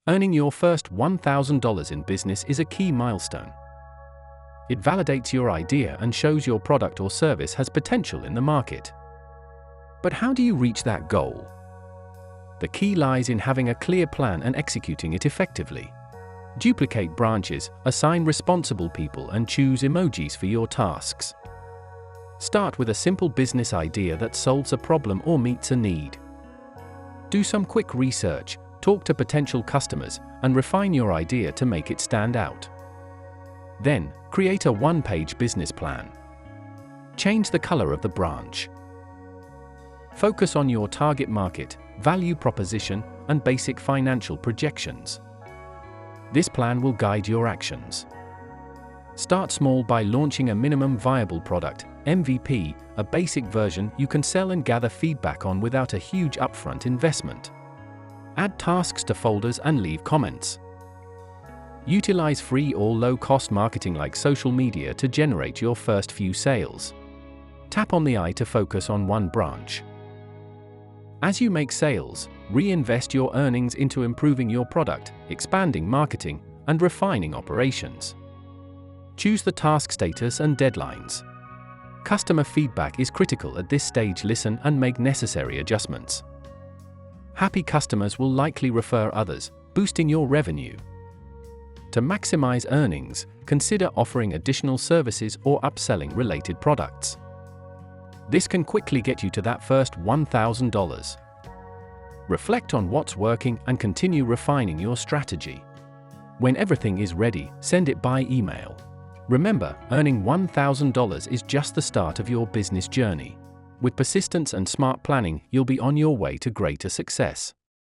Earning your first $1,000 in business is a key milestone. It validates your idea and shows your product or service has potential in the market. But how do you reach that goal? The key lies in having a clear plan and executing it effectively. Duplicate branches, assign responsible people, and choose emojis for your tasks. Start with a simple business idea that solves a problem or meets a need. Do some quick research, talk to potential customers, and refine your idea to make it stand out. Then, create a one-page business plan. Change the color of the branch. Focus on your target market, value proposition, and basic financial projections. This plan will guide your actions. Start small by launching a minimum viable product, MVP, a basic version you can sell and gather feedback on without a huge upfront investment. Add tasks to folders and leave comments. Utilize free or low-cost marketing like social media to generate your first few sales. Tap on the eye to focus on one branch. As you make sales, reinvest your earnings into improving your product, expanding marketing, and refining operations. Choose the task status and deadlines. Customer feedback is critical at this stage. Listen and make necessary adjustments. Happy customers will likely refer others, boosting your revenue. To maximize earnings, consider offering additional services or upselling related products. This can quickly get you to that first $1,000. Reflect on what's working and continue refining your strategy. When everything is ready, send it by email. Remember, earning $1,000 is just the start of your business journey. With persistence and smart planning, you'll be on your way to greater success.